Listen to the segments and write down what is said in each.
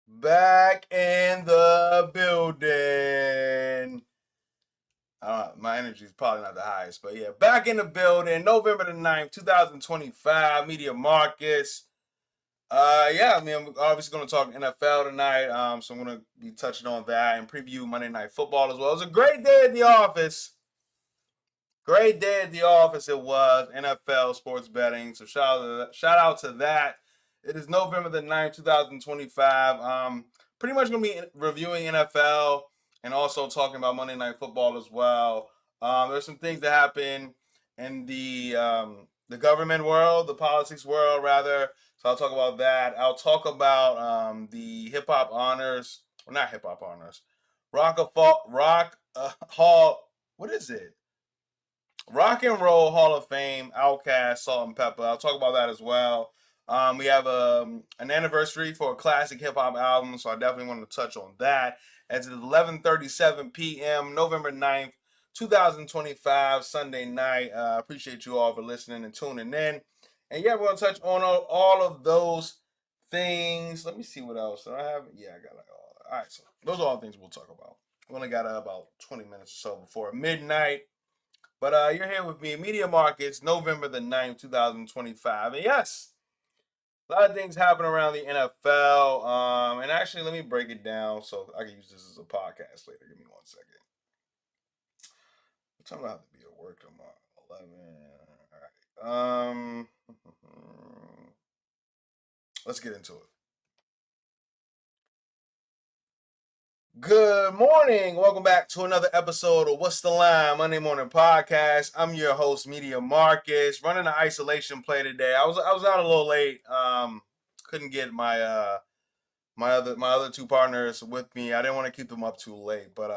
Back in the building. My energy is probably not the highest, but yeah, back in the building. November the 9th, 2025. Media Marcus. Yeah, I mean, I'm obviously going to talk NFL tonight. So I'm going to be touching on that and preview Monday Night Football as well. It was a great day at the office. Great day at the office it was. NFL sports betting. So shout out to that. It is November the 9th, 2025. Pretty much going to be reviewing NFL and also talking about Monday Night Football as well. There's some things that happen in the government world, the politics world, rather. So I'll talk about that. I'll talk about the hip hop honors, well, not hip hop honors, Rock Hall. What is it? Rock and Roll Hall of Fame, Outkast, Salt and Pepper. I'll talk about that as well. We have an anniversary for a classic hip hop album, so I definitely want to touch on that. It's at 11:37 p.m., November 9th, 2025, Sunday night. Appreciate you all for listening and tuning in. And yeah, we're going to touch on all of those things. Let me see what else. Do I have? Yeah, I got like all that. All right, so those are all the things we'll talk about. We only got about 20 minutes or so before midnight. But you're here with me, Media Markets, November the 9th, 2025. And yes, a lot of things happen around the NFL. And actually, let me break it down so I can use this as a podcast later. Give me 1 second. What time do I have to be at work tomorrow? 11. All right. Let's get into it. Good morning. Welcome back to another episode of What's the Line Monday Morning Podcast. I'm your host, Media Marcus, running an isolation play today. I was out a little late. Couldn't get my other two partners with me. I didn't want to keep them up too late, but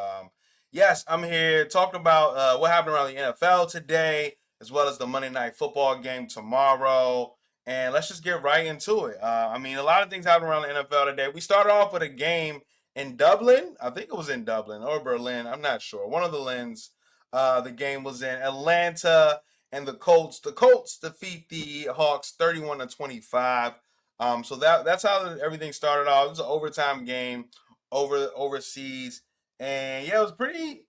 yes, I'm here talking about what happened around the NFL today, as well as the Monday Night Football game tomorrow. And let's just get right into it. I mean, a lot of things happened around the NFL today. We started off with a game in Dublin. I think it was in Dublin or Berlin. I'm not sure. One of the Lins. The game was in Atlanta and the Colts. The Colts defeat the Hawks 31-25. So that's how everything started off. It was an overtime game overseas, and yeah, it was pretty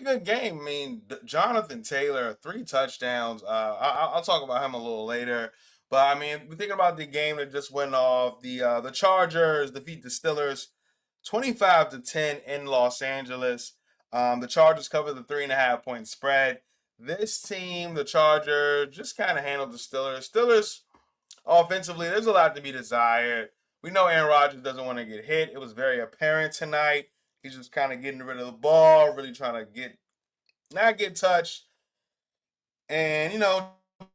good game. I mean, Jonathan Taylor, 3 touchdowns. I'll talk about him a little later. But I mean, we're thinking about the game that just went off. The Chargers defeat the Steelers 25-10 in Los Angeles. The Chargers covered the 3.5 point spread. This team, the Chargers, just kind of handled the Steelers. Steelers offensively, there's a lot to be desired. We know Aaron Rodgers doesn't want to get hit. It was very apparent tonight. He's just kind of getting rid of the ball, really trying to not get touched. And,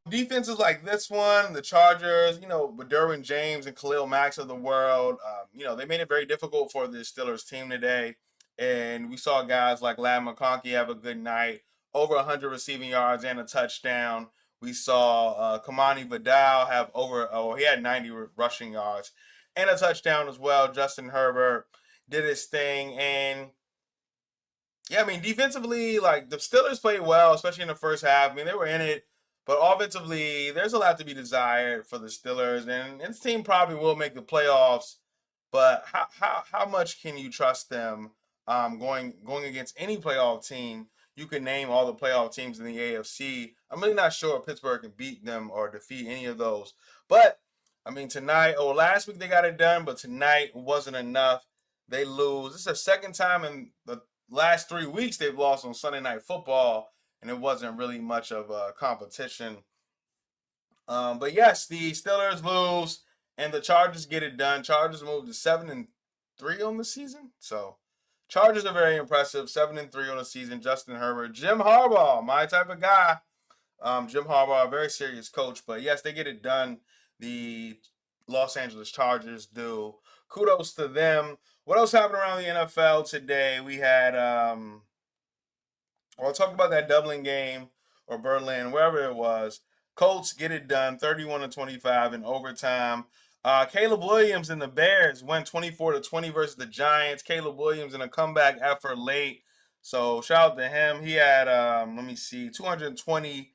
defenses like this one, the Chargers, with Derwin James and Khalil Max of the world, they made it very difficult for the Steelers team today. And we saw guys like Lad McConkey have a good night, over 100 receiving yards and a touchdown. We saw Kamani Vidal he had 90 rushing yards and a touchdown as well. Justin Herbert did his thing. And yeah, I mean, defensively, like the Steelers played well, especially in the first half. I mean, they were in it, but offensively, there's a lot to be desired for the Steelers, and this team probably will make the playoffs. But how much can you trust them going against any playoff team? You can name all the playoff teams in the AFC. I'm really not sure if Pittsburgh can beat them or defeat any of those. But I mean, last week they got it done, but tonight wasn't enough. They lose. This is the second time in the last 3 weeks they've lost on Sunday Night Football, and it wasn't really much of a competition. But yes, the Steelers lose, and the Chargers get it done. Chargers moved to 7-3 on the season, so Chargers are very impressive. 7-3 on the season. Justin Herbert, Jim Harbaugh, my type of guy. Jim Harbaugh, a very serious coach, but yes, they get it done. The Los Angeles Chargers do. Kudos to them. What else happened around the NFL today? We had I'll talk about that Dublin game or Berlin, wherever it was. Colts get it done, 31-25 in overtime. Caleb Williams and the Bears went 24-20 versus the Giants. Caleb Williams in a comeback effort late. So shout out to him. He had 220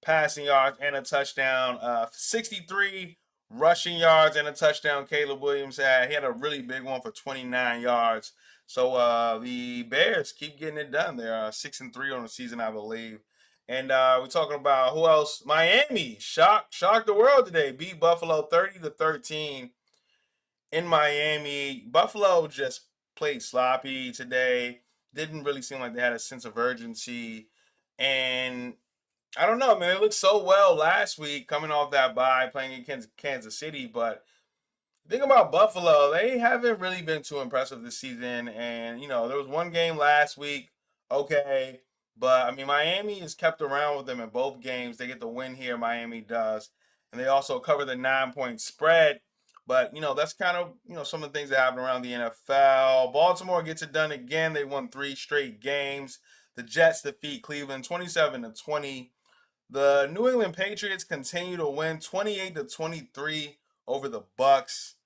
passing yards and a touchdown. 63 rushing yards and a touchdown. Caleb Williams had. He had a really big one for 29 yards. So the Bears keep getting it done. They're 6-3 on the season, I believe. And we're talking about who else? Miami shocked the world today. Beat Buffalo 30-13 in Miami. Buffalo just played sloppy today. Didn't really seem like they had a sense of urgency. And I don't know, man. It looked so well last week coming off that bye, playing against Kansas City. But the thing about Buffalo, they haven't really been too impressive this season. And, there was one game last week, okay. But, I mean, Miami is kept around with them in both games. They get the win here, Miami does. And they also cover the 9-point spread. But, that's kind of, some of the things that happen around the NFL. Baltimore gets it done again. They won 3 straight games. The Jets defeat Cleveland 27-20. The New England Patriots continue to win 28-23 over the Bucks.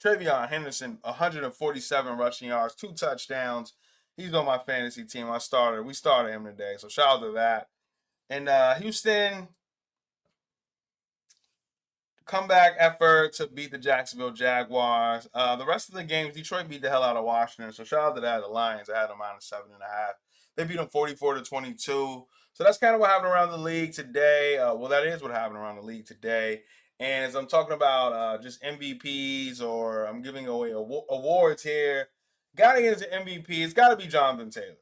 Trevion Henderson, 147 rushing yards, 2 touchdowns. He's on my fantasy team. We started him today, so shout out to that. And Houston, comeback effort to beat the Jacksonville Jaguars. The rest of the games, Detroit beat the hell out of Washington, so shout out to that. The Lions, I had them -7.5. They beat them 44-22. So that's kind of what happened around the league today. That is what happened around the league today. And as I'm talking about just MVPs, or I'm giving away awards here, got to get into MVP. It's got to be Jonathan Taylor.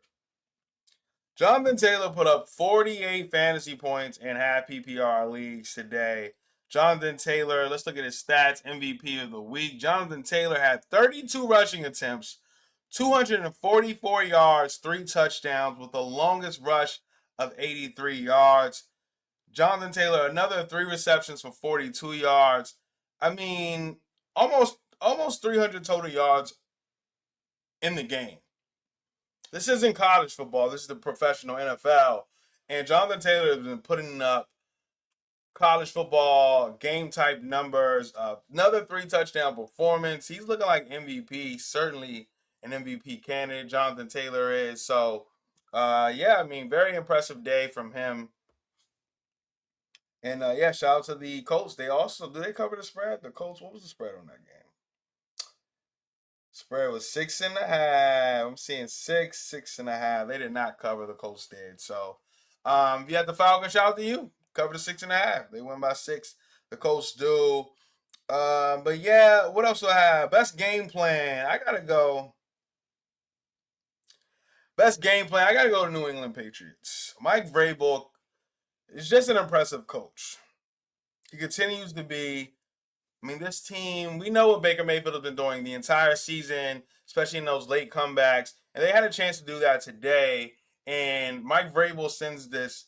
Jonathan Taylor put up 48 fantasy points in half PPR leagues today. Jonathan Taylor, let's look at his stats, MVP of the week. Jonathan Taylor had 32 rushing attempts, 244 yards, 3 touchdowns, with the longest rush of 83 yards. Jonathan Taylor, another 3 receptions for 42 yards. I mean, almost 300 total yards in the game. This isn't college football. This is the professional NFL. And Jonathan Taylor has been putting up college football game type numbers. Another 3 touchdown performance. He's looking like MVP. Certainly an MVP candidate. Jonathan Taylor is. So, very impressive day from him. And shout out to the Colts. They also, do they cover the spread? The Colts, what was the spread on that game? Spread was 6.5. I'm seeing 6.5. They did not cover. The Colts did. So, if you had the Falcons, shout out to you. Cover the 6.5. They win by 6. The Colts do. But yeah, what else do I have? Best game plan. I gotta go. Best game plan. I gotta go to New England Patriots. Mike Vrabel is just an impressive coach. He continues to be. I mean, this team, we know what Baker Mayfield has been doing the entire season, especially in those late comebacks. And they had a chance to do that today. And Mike Vrabel sends this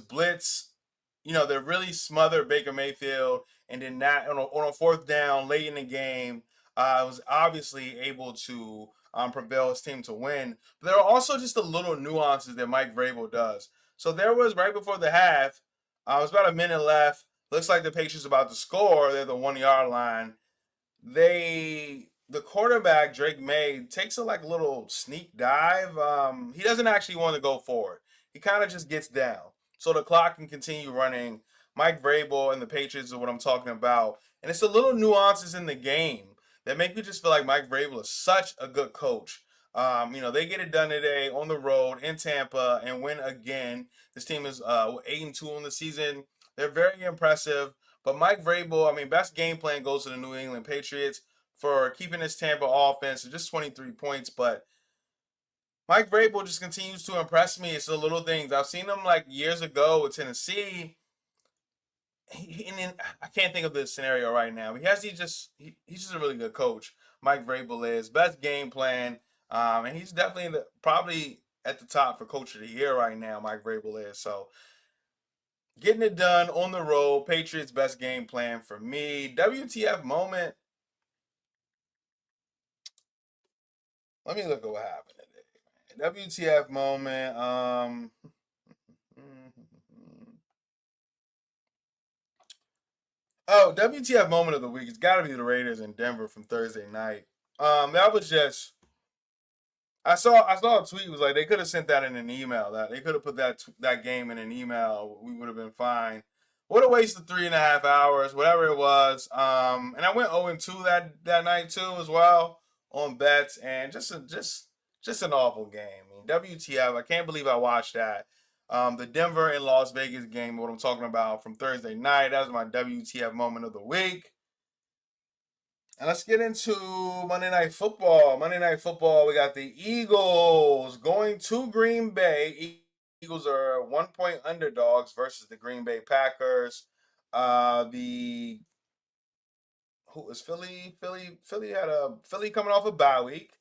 blitz. They really smothered Baker Mayfield, and then that on a 4th down late in the game, was obviously able to prevail his team to win. But there are also just the little nuances that Mike Vrabel does. So there was, right before the half, it was about a minute left. Looks like the Patriots about to score. They're the 1-yard line. The quarterback, Drake May, takes a little sneak dive. He doesn't actually want to go forward. He kind of just gets down. So the clock can continue running. Mike Vrabel and the Patriots are what I'm talking about. And it's the little nuances in the game that make me just feel like Mike Vrabel is such a good coach. They get it done today on the road in Tampa and win again. This team is 8-2 on the season. They're very impressive. But Mike Vrabel, best game plan goes to the New England Patriots for keeping this Tampa offense to just 23 points. But Mike Vrabel just continues to impress me. It's the little things. I've seen him years ago with Tennessee. I can't think of the scenario right now. He's just a really good coach. Mike Vrabel is. Best game plan. And he's definitely probably at the top for coach of the year right now. Mike Vrabel is. So, getting it done on the road. Patriots best game plan for me. WTF moment. Let me look at what happened today. WTF moment. WTF moment of the week. It's got to be the Raiders in Denver from Thursday night. That was just I saw a tweet. It was like they could have sent that in an email. That they could have put that game in an email. We would have been fine. What a waste of 3.5 hours, whatever it was. And I went 0-2 that night too as well on bets, and just an awful game. I mean, WTF? I can't believe I watched that. The Denver and Las Vegas game, what I'm talking about from Thursday night. That was my WTF moment of the week. And let's get into Monday Night Football. Monday Night Football, we got the Eagles going to Green Bay. Eagles are 1 point underdogs versus the Green Bay Packers. The who is Philly? Philly coming off a bye week.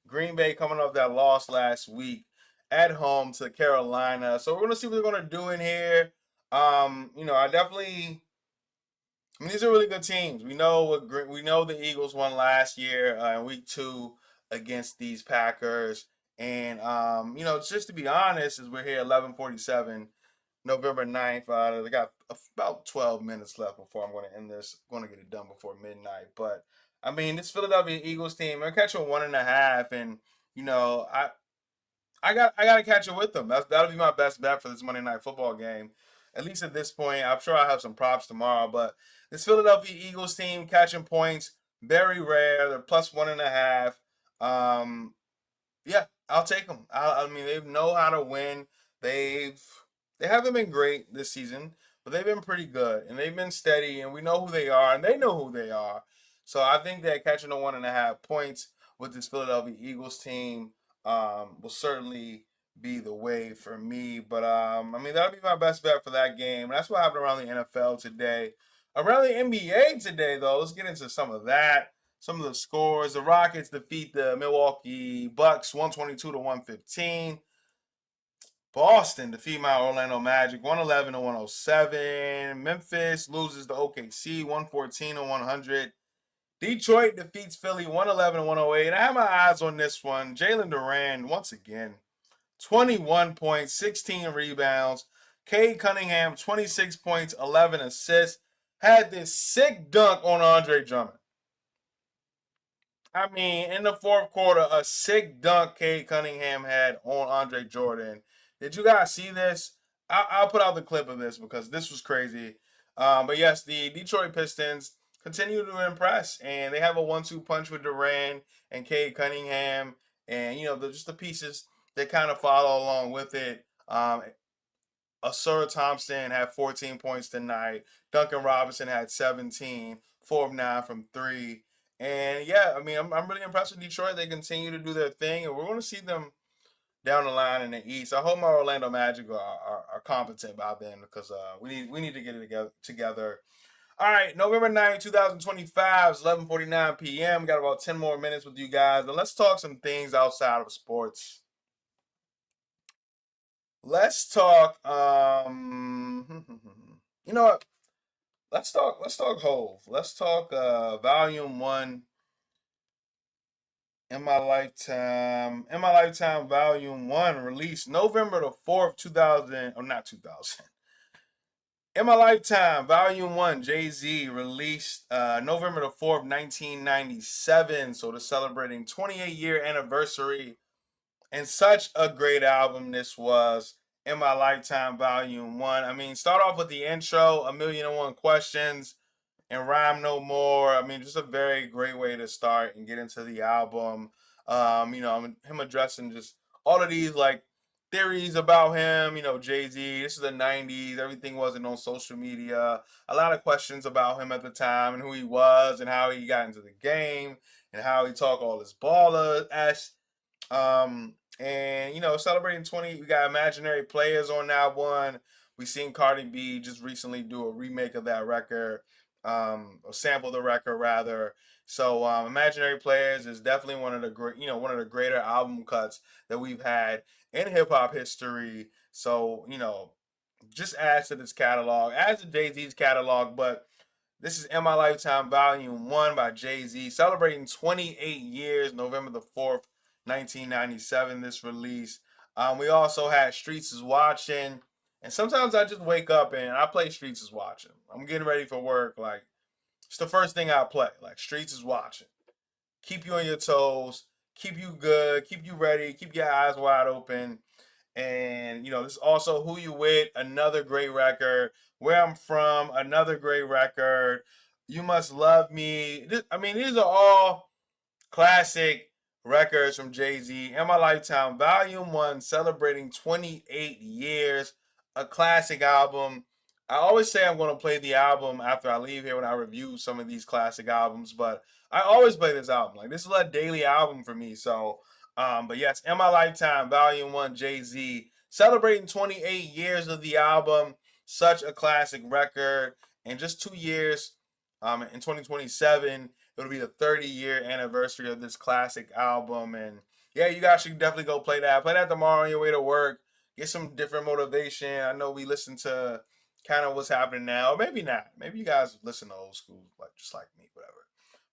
Green Bay coming off that loss last week at home to Carolina. So we're gonna see what they're gonna do in here. I definitely I mean, these are really good teams. We know the Eagles won last year in Week 2 against these Packers, and just to be honest, as we're here 11:47, November 9th. They got about 12 minutes left before I'm going to end this. I'm going to get it done before midnight, but I mean, this Philadelphia Eagles team, they're catching 1.5, and you know, I got to catch it with them. That'll be my best bet for this Monday Night Football game. At least at this point, I'm sure I'll have some props tomorrow. But this Philadelphia Eagles team catching points very rare. They're plus 1.5. Um, yeah, I'll take them. I mean, they know how to win. They've they haven't been great this season, but they've been pretty good and they've been steady. And we know who they are, and they know who they are. So I think that catching the 1.5 points with this Philadelphia Eagles team will certainly be the way for me. But I mean, that'll be my best bet for that game. That's what happened around the NFL today. Around the NBA today, though, let's get into some of that. Some of the scores. The Rockets defeat the Milwaukee Bucks 122 to 115. Boston defeat my Orlando Magic 111 to 107. Memphis loses to OKC 114 to 100. Detroit defeats Philly 111 to 108. I have my eyes on this one. Jalen Duran, once again, 21 points, 16 rebounds. Cade Cunningham, 26 points, 11 assists. Had this sick dunk on Andre Drummond. I mean, in the fourth quarter, a sick dunk Cade Cunningham had on Andre Jordan. Did you guys see this? I'll put out the clip of this because this was crazy. But yes, the Detroit Pistons continue to impress, and they have a 1-2 punch with Durant and Cade Cunningham, and just the pieces that kind of follow along with it. Asura Thompson had 14 points tonight. Duncan Robinson had 17, 4 of 9 from 3. And yeah, I mean, I'm really impressed with Detroit. They continue to do their thing, and we're going to see them down the line in the East. I hope my Orlando Magic are competent by then because we need to get it together. All right, November 9th, 2025, it's 11:49 p.m. Got about 10 more minutes with you guys, and let's talk some things outside of sports. Let's talk. You know what? Let's talk Hove. Let's talk Volume One in my lifetime. In my lifetime, Volume One released November the 4th, 2000. Or not 2000. In my lifetime, Volume One, Jay Z released November the 4th, 1997. So they're celebrating 28-year anniversary. And such a great album this was. In My Lifetime Volume 1. I mean, start off with the intro, A Million and One Questions, and Rhyme No More. I mean, just a very great way to start and get into the album. Him addressing just all of these like theories about him, Jay-Z. This is the 90s. Everything wasn't on social media. A lot of questions about him at the time and who he was and how he got into the game and how he talked all this baller ass and celebrating 20, we got Imaginary Players on that one. We seen Cardi B just recently do a remake of that record, or sample the record rather. So Imaginary Players is definitely one of the greater album cuts that we've had in hip hop history. So just adds to this catalog, adds to Jay Z's catalog, but this is In My Lifetime Volume 1 by Jay-Z, celebrating 28 years, November the 4th, 1997, this release. We also had Streets is Watching. And sometimes I just wake up and I play Streets is Watching. I'm getting ready for work. Like, it's the first thing I play. Like, Streets is Watching. Keep you on your toes. keep you good, keep you ready, keep your eyes wide open. And this is also Who You With, another great record. Where I'm From, another great record. You Must Love Me. These are all classic records from Jay-Z. In My Lifetime, Volume 1, celebrating 28 years. A classic album. I always say I'm going to play the album after I leave here when I review some of these classic albums, but I always play this album. Like, this is a daily album for me. So, but yes, In My Lifetime, Volume 1, Jay-Z, celebrating 28 years of the album. Such a classic record. In just 2 years, in 2027, it'll be the 30-year anniversary of this classic album. And yeah, you guys should definitely go play that. Play that tomorrow on your way to work. Get some different motivation. I know we listen to kind of what's happening now. Or maybe not. Maybe you guys listen to old school, just like me, whatever.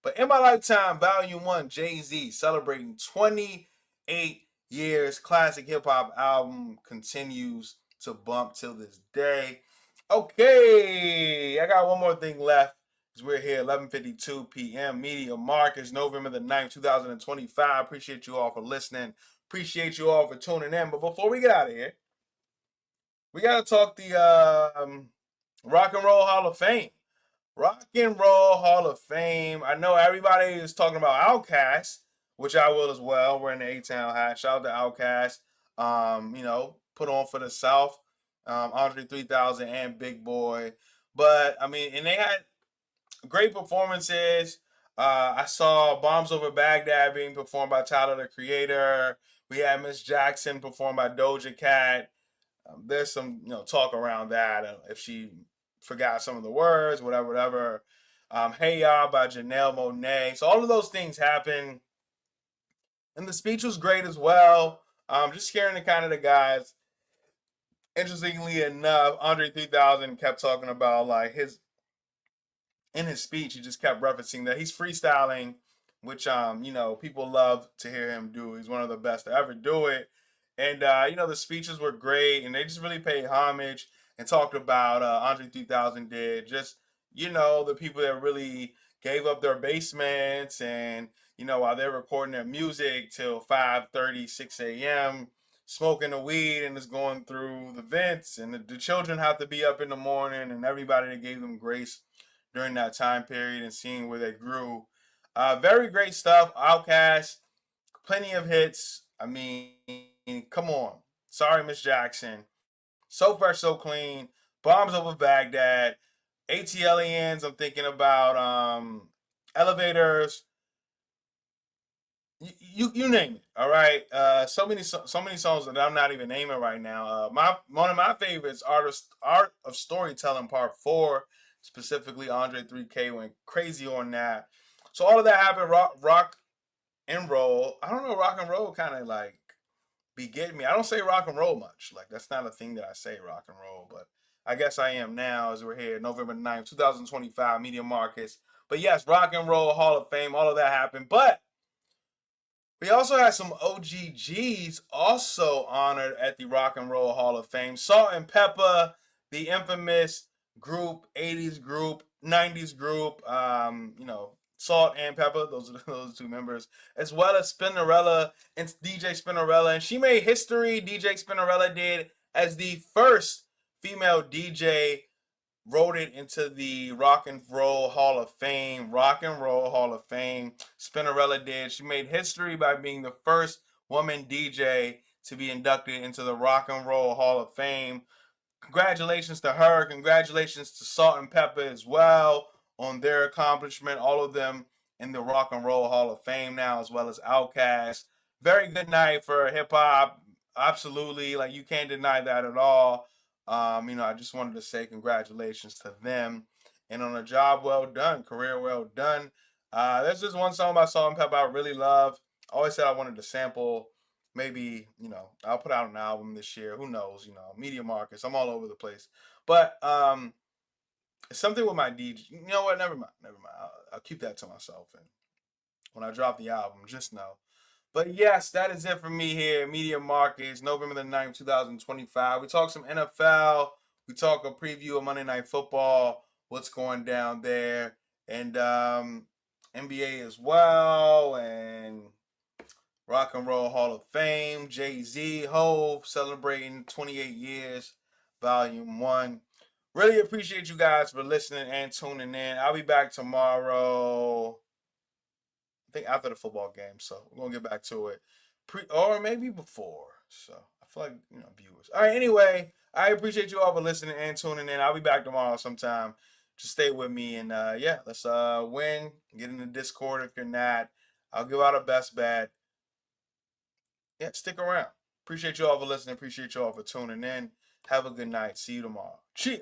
But In My Lifetime, Volume 1, Jay-Z, celebrating 28 years. Classic hip-hop album continues to bump till this day. Okay, I got one more thing left. We're here 11:52 p.m. Media Markus, November the 9th, 2025. Appreciate you all for listening. Appreciate you all for tuning in. But before we get out of here, we got to talk the Rock and Roll Hall of Fame. Rock and Roll Hall of Fame. I know everybody is talking about Outkast, which I will as well. We're in the A-Town hat. Shout out to Outkast. Put on for the South. Andre 3000 and Big Boy. But, and they had great performances. I saw Bombs Over Baghdad being performed by Tyler, the Creator. We had Miss Jackson performed by Doja Cat. There's some talk around that, if she forgot some of the words, whatever. Hey Ya by Janelle Monáe. So all of those things happened. And the speech was great as well. Just scaring the kind of the guys. Interestingly enough, Andre 3000 kept talking about in his speech, he just kept referencing that he's freestyling, which people love to hear him do. He's one of the best to ever do it. And the speeches were great, and they just really paid homage and talked about Andre 3000 did just the people that really gave up their basements and while they're recording their music till 5:30, 6 a.m. smoking the weed and it's going through the vents, and the children have to be up in the morning, and everybody that gave them grace during that time period and seeing where they grew. Very great stuff. Outkast, plenty of hits. Come on. Sorry, Miss Jackson. So Fresh, So Clean. Bombs Over Baghdad. ATLiens. I'm thinking about Elevators. You name it. All right. So many songs that I'm not even naming right now. One of my favorites, Art of Storytelling Part 4. Specifically, Andre 3K went crazy on that. So all of that happened. Rock and roll. I don't know. Rock and roll kind of be getting me. I don't say rock and roll much. That's not a thing that I say, rock and roll. But I guess I am now, as we're here, November 9th, 2025, Media Markets. But yes, Rock and Roll Hall of Fame. All of that happened. But we also had some OGGs also honored at the Rock and Roll Hall of Fame. Salt and Pepper, the infamous group, 80s group, 90s group, Salt and Pepper, those are those two members, as well as Spinnerella and DJ Spinnerella. And she made history, DJ Spinnerella did, as the first female DJ voted into the Rock and Roll Hall of Fame. Rock and Roll Hall of Fame. Spinnerella did. She made history by being the first woman DJ to be inducted into the Rock and Roll Hall of Fame. Congratulations to her. Congratulations to Salt and Pepper as well on their accomplishment. All of them in the Rock and Roll Hall of Fame now, as well as Outkast. Very good night for hip hop. Absolutely. You can't deny that at all. I just wanted to say congratulations to them and on a job well done, career well done. There's just one song by Salt and Pepper I really love. I always said I wanted to sample. Maybe, I'll put out an album this year. Who knows? Media Markets. I'm all over the place. But it's something with my DJ. You know what? Never mind. I'll keep that to myself. And when I drop the album, just know. But yes, that is it for me here. Media Markets, November the 9th, 2025. We talk some NFL. We talk a preview of Monday Night Football, what's going down there, and NBA as well. And Rock and Roll Hall of Fame, Jay-Z, Hove, celebrating 28 years, Volume 1. Really appreciate you guys for listening and tuning in. I'll be back tomorrow, I think after the football game, so we're going to get back to it. Or maybe before. So I feel like, viewers. All right, anyway, I appreciate you all for listening and tuning in. I'll be back tomorrow sometime. Just stay with me and let's win. Get in the Discord if you're not. I'll give out a best bet. Yeah, stick around. Appreciate you all for listening. Appreciate you all for tuning in. Have a good night. See you tomorrow. Cheers.